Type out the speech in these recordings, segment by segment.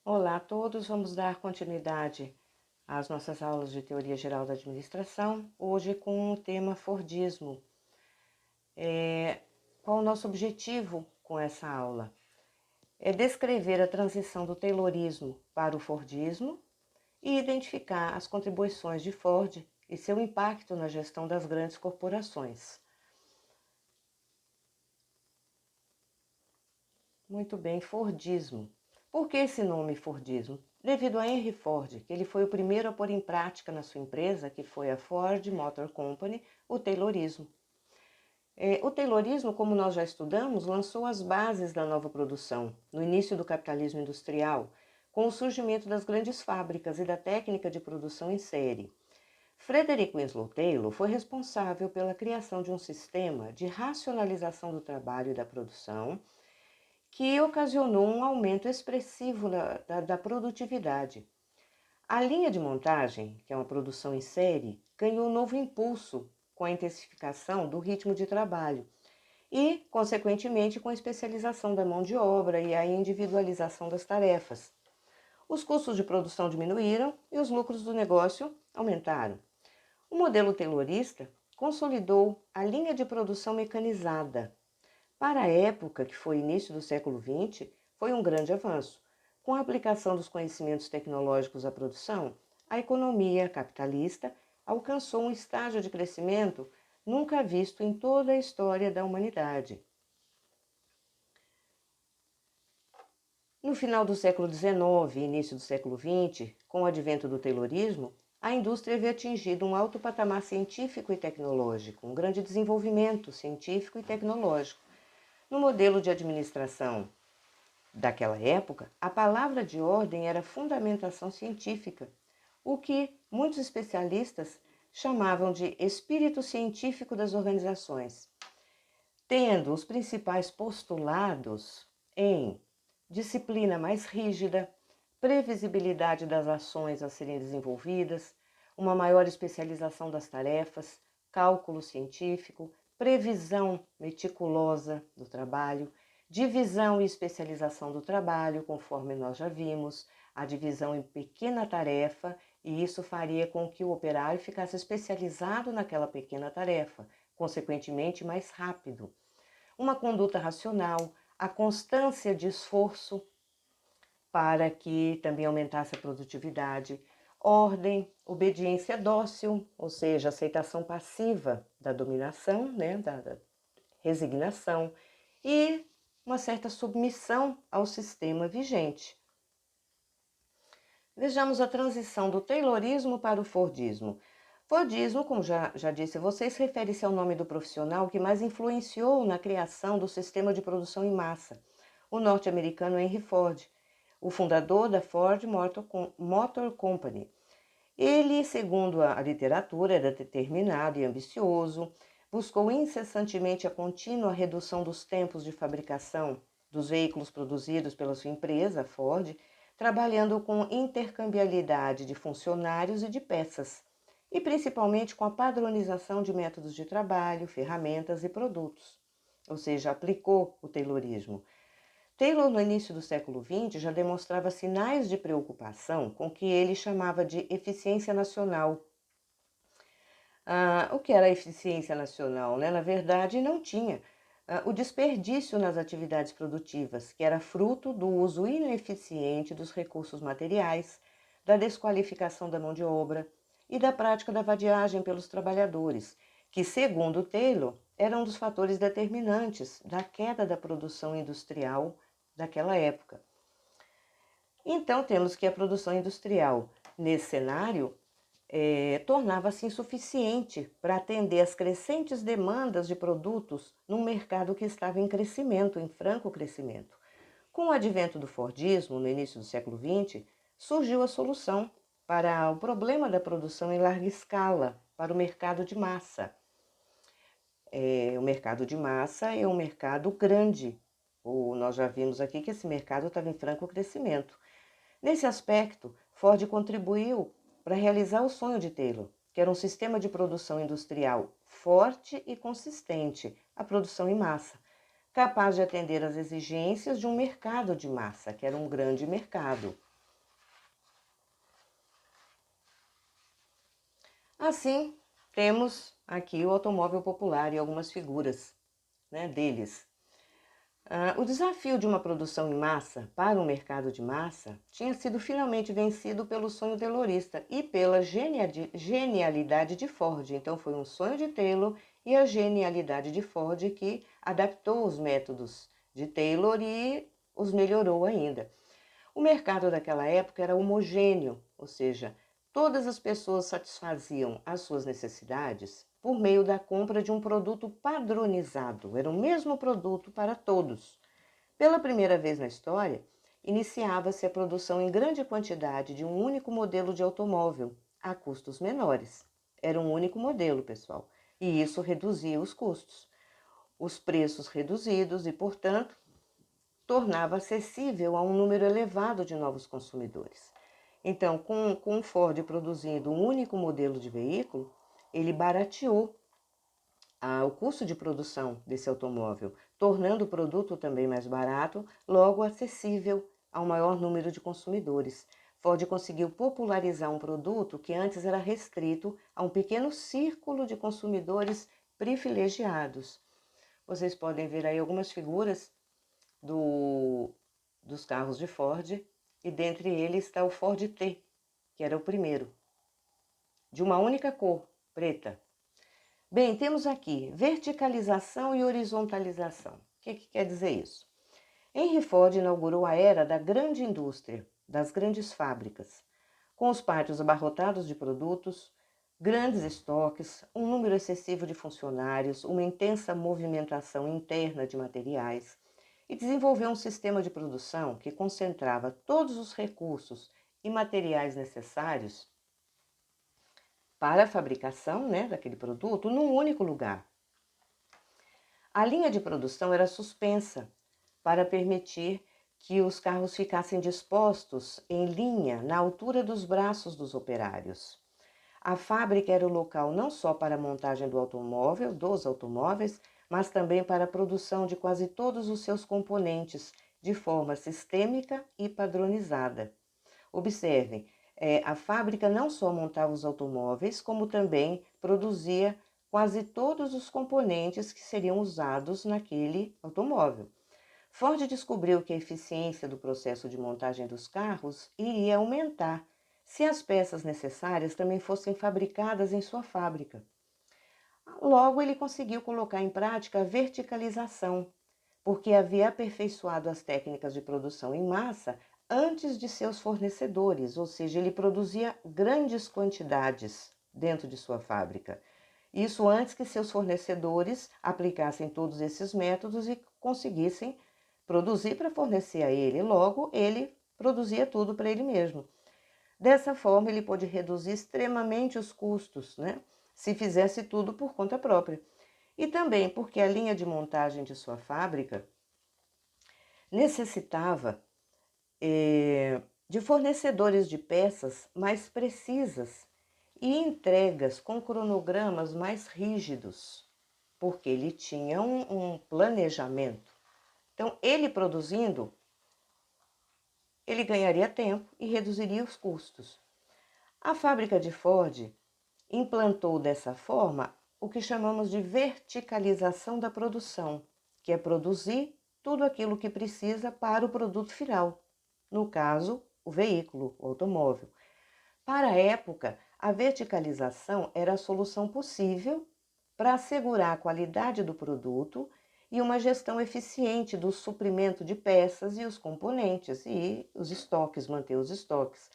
Olá a todos, vamos dar continuidade às nossas aulas de Teoria Geral da Administração, hoje com o tema Fordismo. Qual o nosso objetivo com essa aula? É descrever a transição do Taylorismo para o Fordismo e identificar as contribuições de Ford e seu impacto na gestão das grandes corporações. Muito bem, Fordismo. Por que esse nome Fordismo? Devido a Henry Ford, que ele foi o primeiro a pôr em prática na sua empresa, que foi a Ford Motor Company, o Taylorismo. O Taylorismo, como nós já estudamos, lançou as bases da nova produção, no início do capitalismo industrial, com o surgimento das grandes fábricas e da técnica de produção em série. Frederick Winslow Taylor foi responsável pela criação de um sistema de racionalização do trabalho e da produção, que ocasionou um aumento expressivo da produtividade. A linha de montagem, que é uma produção em série, ganhou um novo impulso com a intensificação do ritmo de trabalho e, consequentemente, com a especialização da mão de obra e a individualização das tarefas. Os custos de produção diminuíram e os lucros do negócio aumentaram. O modelo taylorista consolidou a linha de produção mecanizada. Para a época, que foi início do século XX, foi um grande avanço. Com a aplicação dos conhecimentos tecnológicos à produção, a economia capitalista alcançou um estágio de crescimento nunca visto em toda a história da humanidade. No final do século XIX e início do século XX, com o advento do Taylorismo, a indústria havia atingido um alto patamar científico e tecnológico, um grande desenvolvimento científico e tecnológico. No modelo de administração daquela época, a palavra de ordem era fundamentação científica, o que muitos especialistas chamavam de espírito científico das organizações, tendo os principais postulados em disciplina mais rígida, previsibilidade das ações a serem desenvolvidas, uma maior especialização das tarefas, cálculo científico, previsão meticulosa do trabalho, divisão e especialização do trabalho, conforme nós já vimos, a divisão em pequena tarefa, e isso faria com que o operário ficasse especializado naquela pequena tarefa, consequentemente mais rápido. Uma conduta racional, a constância de esforço para que também aumentasse a produtividade, ordem, obediência dócil, ou seja, aceitação passiva da dominação, da resignação, e uma certa submissão ao sistema vigente. Vejamos a transição do Taylorismo para o Fordismo. Fordismo, como já disse a vocês, refere-se ao nome do profissional que mais influenciou na criação do sistema de produção em massa, o norte-americano Henry Ford, o fundador da Ford Motor Company. Ele, segundo a literatura, era determinado e ambicioso, buscou incessantemente a contínua redução dos tempos de fabricação dos veículos produzidos pela sua empresa, Ford, trabalhando com intercambiabilidade de funcionários e de peças, e principalmente com a padronização de métodos de trabalho, ferramentas e produtos. Ou seja, aplicou o Taylorismo. Taylor, no início do século XX, já demonstrava sinais de preocupação com o que ele chamava de eficiência nacional. O que era a eficiência nacional? Na verdade, não tinha. O desperdício nas atividades produtivas, que era fruto do uso ineficiente dos recursos materiais, da desqualificação da mão de obra e da prática da vadiagem pelos trabalhadores, que, segundo Taylor, era um dos fatores determinantes da queda da produção industrial daquela época. Então, temos que a produção industrial, nesse cenário, tornava-se insuficiente para atender às crescentes demandas de produtos num mercado que estava em crescimento, em franco crescimento. Com o advento do Fordismo, no início do século XX, surgiu a solução para o problema da produção em larga escala, para o mercado de massa. O mercado de massa é um mercado grande. Nós já vimos aqui que esse mercado estava em franco crescimento. Nesse aspecto, Ford contribuiu para realizar o sonho de Taylor, que era um sistema de produção industrial forte e consistente, a produção em massa, capaz de atender às exigências de um mercado de massa, que era um grande mercado. Assim, temos aqui o automóvel popular e algumas figuras, né, deles. O desafio de uma produção em massa para um mercado de massa tinha sido finalmente vencido pelo sonho taylorista e pela genialidade de Ford. Então, foi um sonho de Taylor e a genialidade de Ford que adaptou os métodos de Taylor e os melhorou ainda. O mercado daquela época era homogêneo, ou seja, todas as pessoas satisfaziam as suas necessidades por meio da compra de um produto padronizado. Era o mesmo produto para todos. Pela primeira vez na história, iniciava-se a produção em grande quantidade de um único modelo de automóvel, a custos menores. Era um único modelo, pessoal, e isso reduzia os custos. Os preços reduzidos e, portanto, tornava acessível a um número elevado de novos consumidores. Então, com o Ford produzindo um único modelo de veículo, ele barateou o custo de produção desse automóvel, tornando o produto também mais barato, logo acessível ao maior número de consumidores. Ford conseguiu popularizar um produto que antes era restrito a um pequeno círculo de consumidores privilegiados. Vocês podem ver aí algumas figuras dos carros de Ford, e dentre eles está o Ford T, que era o primeiro, de uma única cor, preta. Bem, temos aqui verticalização e horizontalização. O que quer dizer isso? Henry Ford inaugurou a era da grande indústria, das grandes fábricas, com os pátios abarrotados de produtos, grandes estoques, um número excessivo de funcionários, uma intensa movimentação interna de materiais, e desenvolveu um sistema de produção que concentrava todos os recursos e materiais necessários para a fabricação, daquele produto num único lugar. A linha de produção era suspensa para permitir que os carros ficassem dispostos em linha na altura dos braços dos operários. A fábrica era o local não só para a montagem dos automóveis, mas também para a produção de quase todos os seus componentes de forma sistêmica e padronizada. Observem, a fábrica não só montava os automóveis, como também produzia quase todos os componentes que seriam usados naquele automóvel. Ford descobriu que a eficiência do processo de montagem dos carros iria aumentar se as peças necessárias também fossem fabricadas em sua fábrica. Logo, ele conseguiu colocar em prática a verticalização, porque havia aperfeiçoado as técnicas de produção em massa antes de seus fornecedores, ou seja, ele produzia grandes quantidades dentro de sua fábrica. Isso antes que seus fornecedores aplicassem todos esses métodos e conseguissem produzir para fornecer a ele. Logo, ele produzia tudo para ele mesmo. Dessa forma, ele pôde reduzir extremamente os custos, se fizesse tudo por conta própria. E também porque a linha de montagem de sua fábrica necessitava de fornecedores de peças mais precisas e entregas com cronogramas mais rígidos, porque ele tinha um planejamento. Então, ele produzindo, ele ganharia tempo e reduziria os custos. A fábrica de Ford implantou dessa forma o que chamamos de verticalização da produção, que é produzir tudo aquilo que precisa para o produto final, no caso, o veículo, o automóvel. Para a época, a verticalização era a solução possível para assegurar a qualidade do produto e uma gestão eficiente do suprimento de peças e os componentes e os estoques, manter os estoques.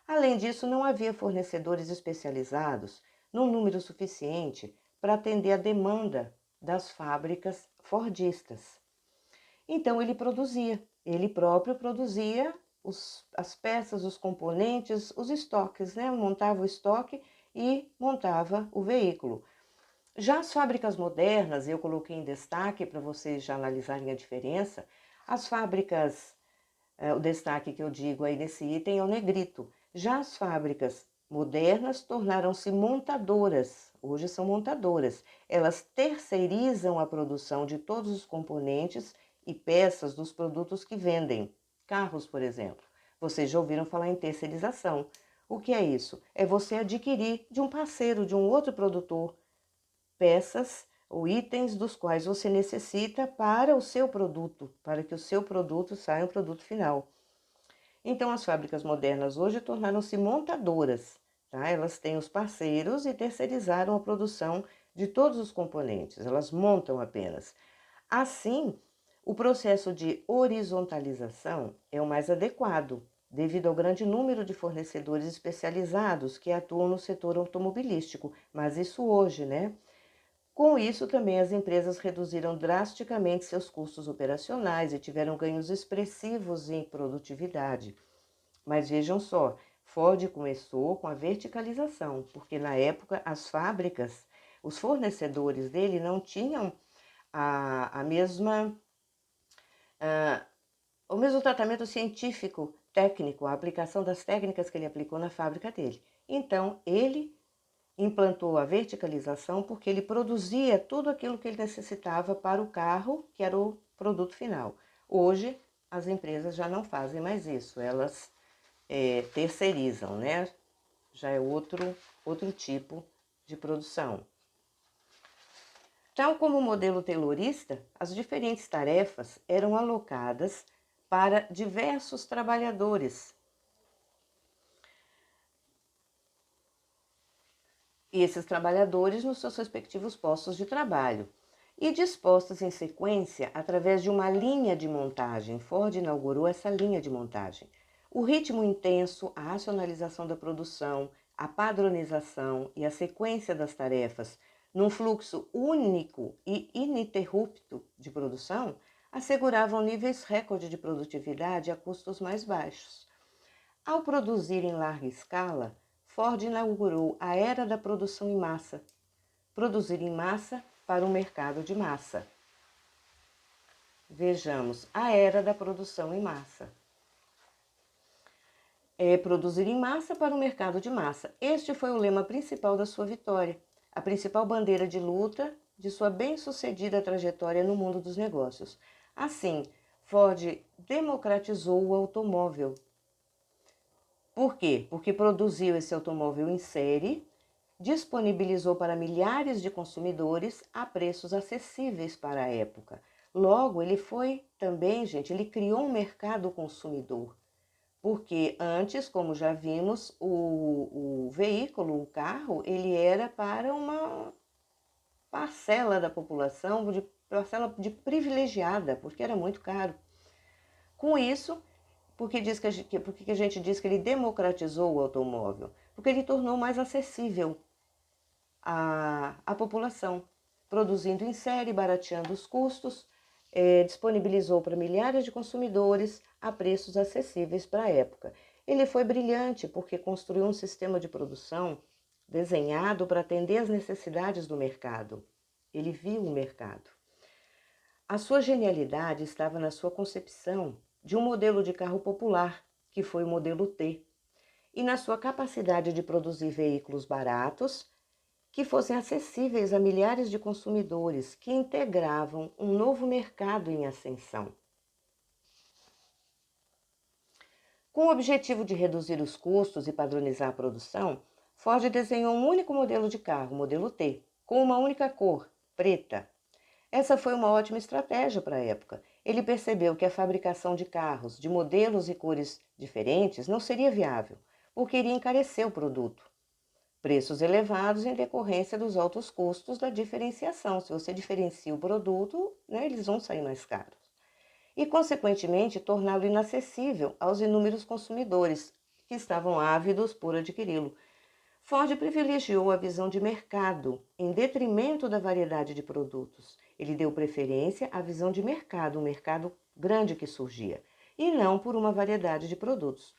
Além disso, não havia fornecedores especializados no número suficiente para atender a demanda das fábricas fordistas. Então ele próprio produzia as peças, os componentes, os estoques, montava o estoque e montava o veículo. Já as fábricas modernas, eu coloquei em destaque para vocês já analisarem a diferença, as fábricas, o destaque que eu digo aí nesse item é o negrito. Já as fábricas modernas tornaram-se montadoras, hoje são montadoras. Elas terceirizam a produção de todos os componentes e peças dos produtos que vendem. Carros, por exemplo. Vocês já ouviram falar em terceirização. O que é isso? É você adquirir de um parceiro, de um outro produtor, peças ou itens dos quais você necessita para o seu produto, para que o seu produto saia um produto final. Então, as fábricas modernas hoje tornaram-se montadoras, tá? Elas têm os parceiros e terceirizaram a produção de todos os componentes, elas montam apenas. Assim, o processo de horizontalização é o mais adequado, devido ao grande número de fornecedores especializados que atuam no setor automobilístico, mas isso hoje, né? Com isso, também as empresas reduziram drasticamente seus custos operacionais e tiveram ganhos expressivos em produtividade. Mas vejam só, Ford começou com a verticalização, porque na época as fábricas, os fornecedores dele não tinham a mesma, o mesmo tratamento científico, técnico, a aplicação das técnicas que ele aplicou na fábrica dele. Então, ele implantou a verticalização porque ele produzia tudo aquilo que ele necessitava para o carro, que era o produto final. Hoje, as empresas já não fazem mais isso, elas terceirizam, né? Já é outro tipo de produção. Tal como o modelo taylorista, as diferentes tarefas eram alocadas para diversos trabalhadores. E esses trabalhadores nos seus respectivos postos de trabalho, e dispostos em sequência através de uma linha de montagem. Ford inaugurou essa linha de montagem. O ritmo intenso, a racionalização da produção, a padronização e a sequência das tarefas num fluxo único e ininterrupto de produção asseguravam níveis recorde de produtividade a custos mais baixos. Ao produzir em larga escala, Ford inaugurou a era da produção em massa. Produzir em massa para um mercado de massa. Vejamos, a era da produção em massa. Produzir em massa para o mercado de massa. Este foi o lema principal da sua vitória, a principal bandeira de luta de sua bem-sucedida trajetória no mundo dos negócios. Assim, Ford democratizou o automóvel. Por quê? Porque produziu esse automóvel em série, disponibilizou para milhares de consumidores a preços acessíveis para a época. Logo, ele foi também, gente, ele criou um mercado consumidor. Porque antes, como já vimos, o veículo, o carro, ele era para uma parcela da população, parcela de privilegiada, porque era muito caro. Com isso, por que a gente diz que ele democratizou o automóvel? Porque ele tornou mais acessível à população, produzindo em série, barateando os custos, disponibilizou para milhares de consumidores a preços acessíveis para a época. Ele foi brilhante porque construiu um sistema de produção desenhado para atender às necessidades do mercado. Ele viu o mercado. A sua genialidade estava na sua concepção de um modelo de carro popular, que foi o modelo T, e na sua capacidade de produzir veículos baratos que fossem acessíveis a milhares de consumidores, que integravam um novo mercado em ascensão. Com o objetivo de reduzir os custos e padronizar a produção, Ford desenhou um único modelo de carro, o modelo T, com uma única cor, preta. Essa foi uma ótima estratégia para a época. Ele percebeu que a fabricação de carros de modelos e cores diferentes não seria viável, porque iria encarecer o produto. Preços elevados em decorrência dos altos custos da diferenciação. Se você diferencia o produto, né, eles vão sair mais caros. E, consequentemente, torná-lo inacessível aos inúmeros consumidores que estavam ávidos por adquiri-lo. Ford privilegiou a visão de mercado em detrimento da variedade de produtos. Ele deu preferência à visão de mercado, um mercado grande que surgia, e não por uma variedade de produtos.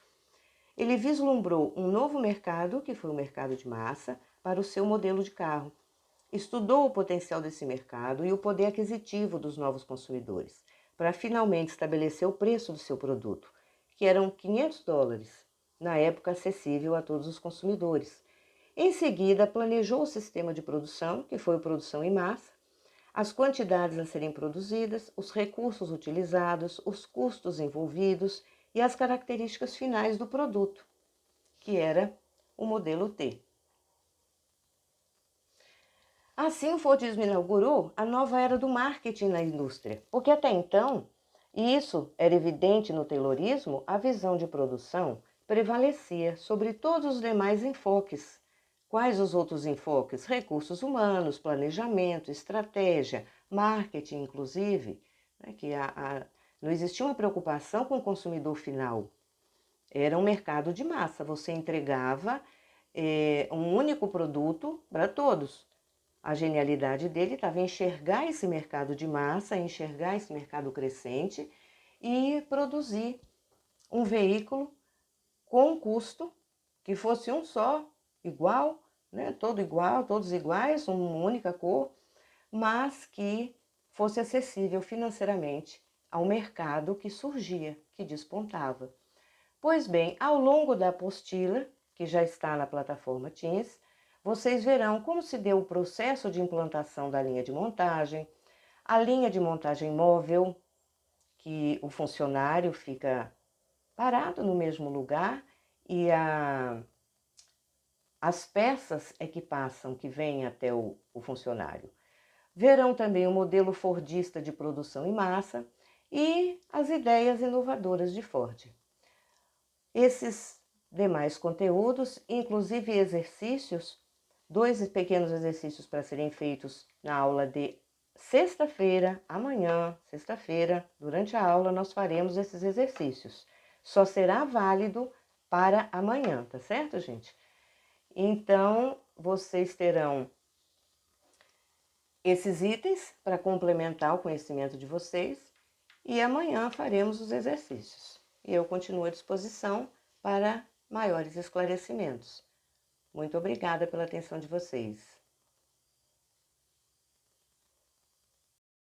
Ele vislumbrou um novo mercado, que foi o mercado de massa, para o seu modelo de carro. Estudou o potencial desse mercado e o poder aquisitivo dos novos consumidores, para finalmente estabelecer o preço do seu produto, que eram $500, na época acessível a todos os consumidores. Em seguida, planejou o sistema de produção, que foi a produção em massa, as quantidades a serem produzidas, os recursos utilizados, os custos envolvidos e as características finais do produto. que era o modelo T. Assim, o Fordismo inaugurou a nova era do marketing na indústria, porque até então, e isso era evidente no Taylorismo, a visão de produção prevalecia sobre todos os demais enfoques. Quais os outros enfoques? Recursos humanos, planejamento, estratégia, marketing, inclusive, né, que não existia uma preocupação com o consumidor final. Era um mercado de massa, você entregava um único produto para todos. A genialidade dele estava em enxergar esse mercado de massa, enxergar esse mercado crescente e produzir um veículo com um custo que fosse um só, igual, né? Todo igual, todos iguais, uma única cor, mas que fosse acessível financeiramente ao mercado que surgia, que despontava. Pois bem, ao longo da apostila, que já está na plataforma Teams, vocês verão como se deu o processo de implantação da linha de montagem, a linha de montagem móvel, que o funcionário fica parado no mesmo lugar e as peças é que passam, que vêm até o funcionário. Verão também o modelo fordista de produção em massa e as ideias inovadoras de Ford. Esses demais conteúdos, inclusive exercícios, 2 pequenos exercícios para serem feitos na aula de sexta-feira, amanhã, sexta-feira, durante a aula nós faremos esses exercícios. Só será válido para amanhã, tá certo, gente? Então, vocês terão esses itens para complementar o conhecimento de vocês e amanhã faremos os exercícios. E eu continuo à disposição para maiores esclarecimentos. Muito obrigada pela atenção de vocês.